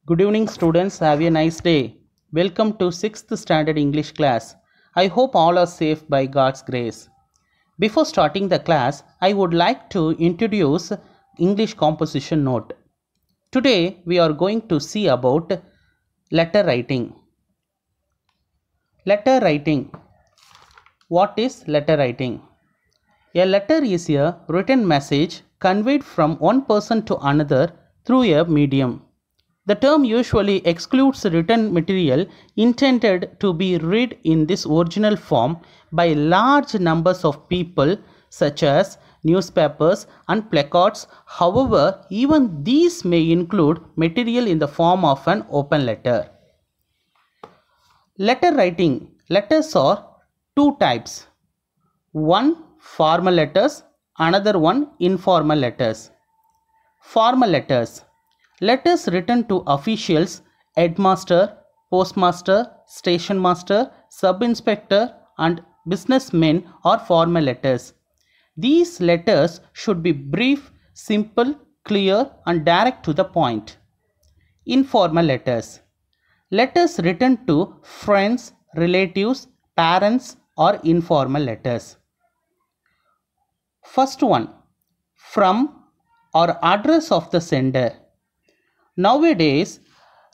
Good evening, students. Have a nice day. Welcome to 6th Standard English class. I hope all are safe by God's grace. Before starting the class, I would like to introduce English composition note. Today, we are going to see about letter writing. Letter writing. What is letter writing? A letter is a written message conveyed from one person to another through a medium. The term usually excludes written material intended to be read in this original form by large numbers of people, such as newspapers and placards. However, even these may include material in the form of an open letter. Letter writing. Letters are two types. One, formal letters, another one, informal letters. Formal letters. Letters written to officials, headmaster, postmaster, station master, sub-inspector and businessmen are formal letters. These letters should be brief, simple, clear and direct to the point. Informal letters. Letters written to friends, relatives, parents are informal letters. First one, from or address of the sender. Nowadays,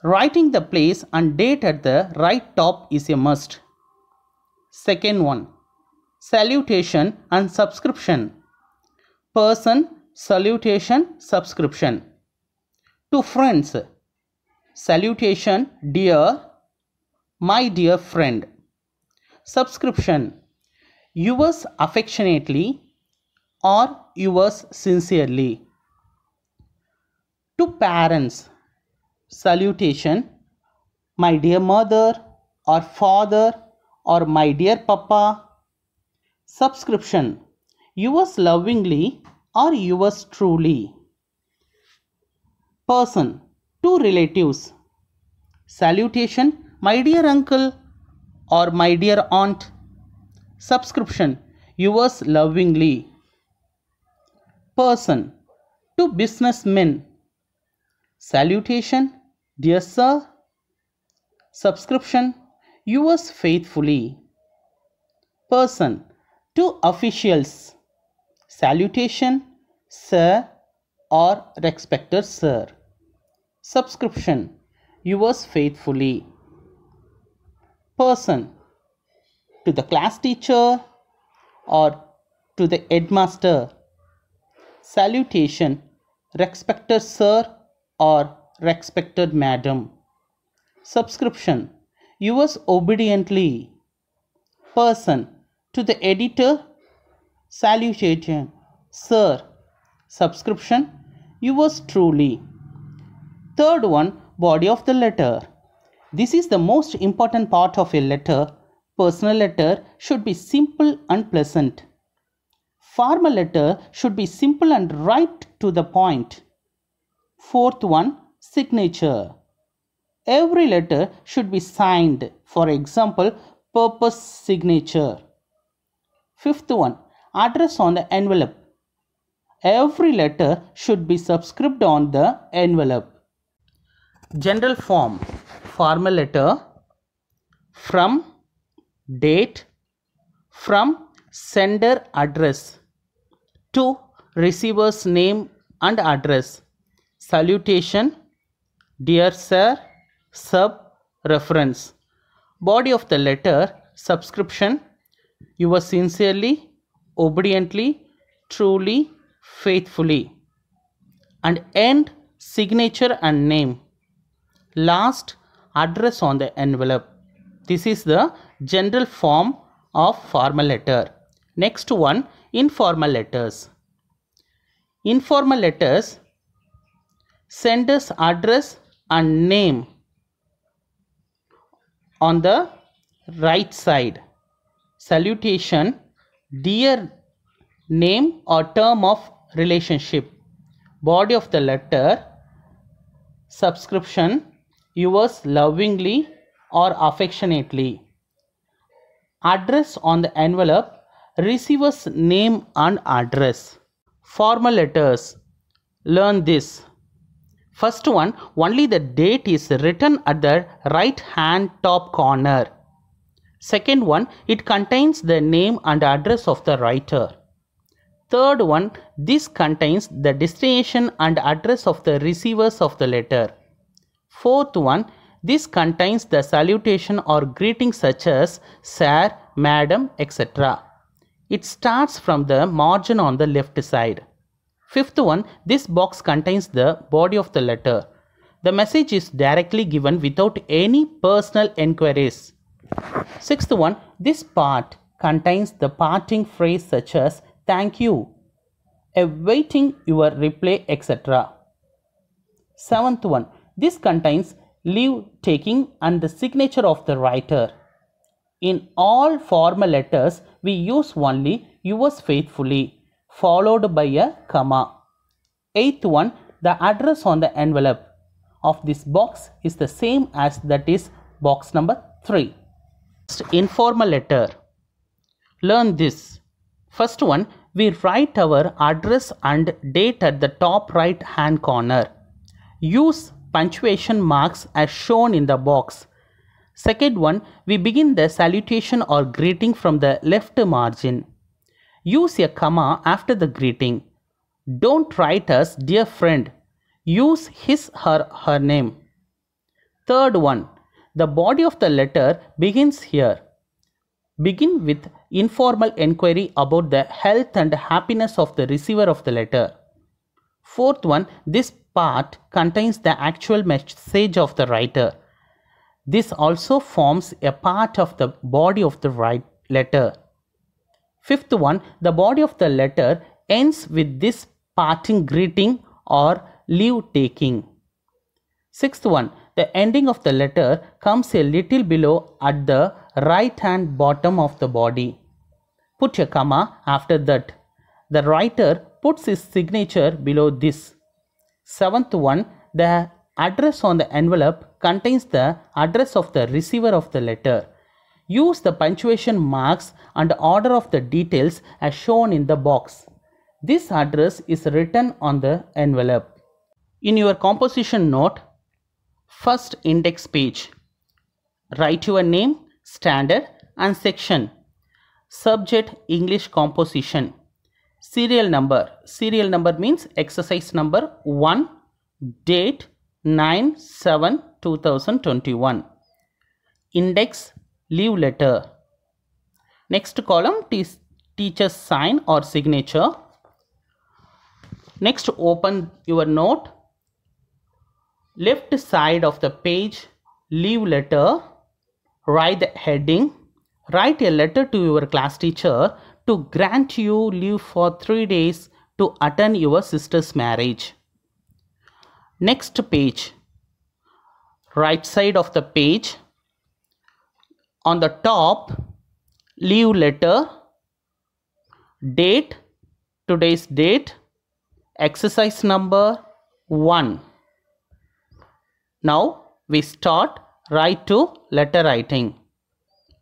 writing the place and date at the right top is a must. Second one, salutation and subscription. Person, salutation, subscription. To friends, salutation, dear, my dear friend. Subscription, yours affectionately or yours sincerely. To parents, salutation, my dear mother or father or my dear papa. Subscription, yours lovingly or yours truly. Person, to relatives, salutation, my dear uncle or my dear aunt. Subscription, yours lovingly. Person, to businessmen, salutation, dear sir. Subscription, yours faithfully. Person, to officials, salutation, sir or respected sir. Subscription, yours faithfully. Person, to the class teacher or to the headmaster, salutation, respected sir or respected madam. Subscription, yours obediently. Person, to the editor, salutation, sir. Subscription, yours truly. Third one, body of the letter. This is the most important part of a letter. Personal letter should be simple and pleasant. Formal letter should be simple and right to the point. Fourth one, signature. Every letter should be signed. For example, purpose signature. Fifth one, address on the envelope. Every letter should be subscribed on the envelope. General form. Formal letter, from, date, from sender address, to receiver's name and address, salutation, dear sir, sub, reference. Body of the letter, subscription, yours sincerely, obediently, truly, faithfully. And end, signature and name. Last, address on the envelope. This is the general form of formal letter. Next one, informal letters. Informal letters, sender's address and name on the right side. Salutation, dear, name or term of relationship. Body of the letter, subscription, yours lovingly or affectionately. Address on the envelope, receiver's name and address. Formal letters, learn this. First one, only the date is written at the right hand top corner. Second one, it contains the name and address of the writer. Third one, this contains the destination and address of the receivers of the letter. Fourth one, this contains the salutation or greeting such as sir, madam, etc. It starts from the margin on the left side. Fifth one, this box contains the body of the letter. The message is directly given without any personal enquiries. Sixth one, this part contains the parting phrase such as thank you, awaiting your reply, etc. Seventh one, this contains leave taking and the signature of the writer. In all formal letters, we use only yours faithfully, followed by a comma. Eighth one, the address on the envelope of this box is the same as that is box number 3. Informal letter. Learn this. First one, we write our address and date at the top right hand corner. Use punctuation marks as shown in the box. Second one, we begin the salutation or greeting from the left margin. Use a comma after the greeting. Don't write as dear friend. Use his or her name. Third one, the body of the letter begins here. Begin with informal enquiry about the health and happiness of the receiver of the letter. Fourth one, this part contains the actual message of the writer. This also forms a part of the body of the letter. Fifth one, the body of the letter ends with this parting greeting or leave taking. Sixth one, the ending of the letter comes a little below at the right hand bottom of the body. Put a comma after that. The writer puts his signature below this. Seventh one, the address on the envelope contains the address of the receiver of the letter. Use the punctuation marks and order of the details as shown in the box. This address is written on the envelope. In your composition note, first index page, write your name, standard and section. Subject English composition. Serial number. Serial number means exercise number 1, date 9/7/2021. Index leave letter. Next column is teacher's sign or signature. Next, open your note. Left side of the page, leave letter. Write the heading. Write a letter to your class teacher to grant you leave for 3 days to attend your sister's marriage. Next page, right side of the page, on the top, leave letter, date, today's date, exercise number 1. Now we start right to letter writing.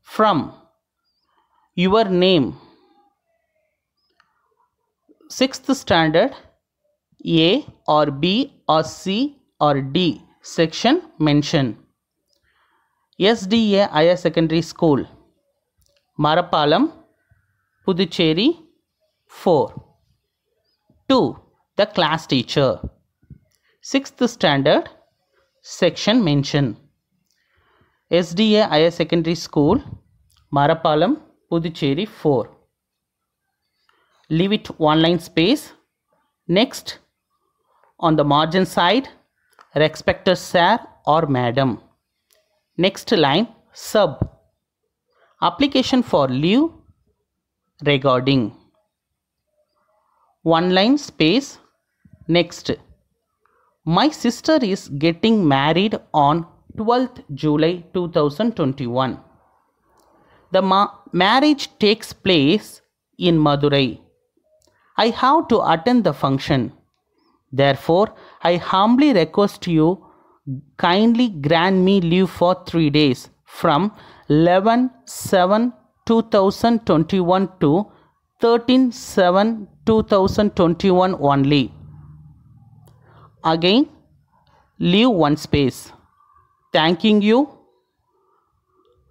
From, your name. 6th standard, A or B or C or D section mention. SDA Higher Secondary School, Marapalam, Puducherry, 4. 2. The class teacher. 6th standard, section mention. SDA Higher Secondary School, Marapalam, Puducherry, 4. Leave it one line space. Next, on the margin side, respected sir or madam. Next line, sub. Application for leave regarding. One line space. Next, my sister is getting married on 12th July 2021. The marriage takes place in Madurai. I have to attend the function. Therefore, I humbly request you kindly grant me leave for 3 days from 11/7/2021 to 13/7/2021 only. Again, leave one space. Thanking you.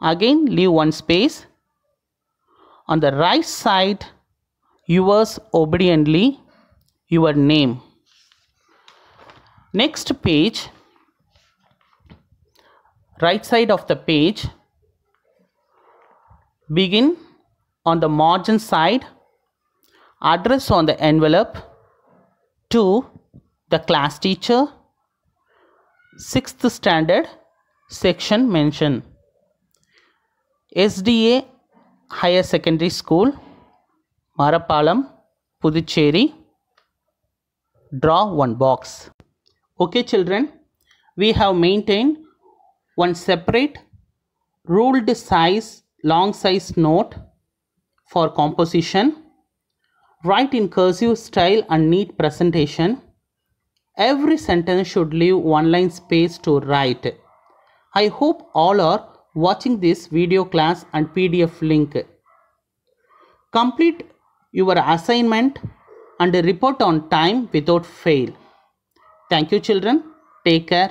Again leave one space. On the right side, yours obediently, your name. Next page, right side of the page, begin on the margin side, address on the envelope to the class teacher, 6th standard, section mention, SDA Higher Secondary School, Marapalam, Puducherry. Draw one box. Okay children, we have maintained one separate ruled size, long size note for composition. Write in cursive style and neat presentation. Every sentence should leave one line space to write. I hope all are watching this video class and PDF link. Complete your assignment and report on time without fail. Thank you children. Take care.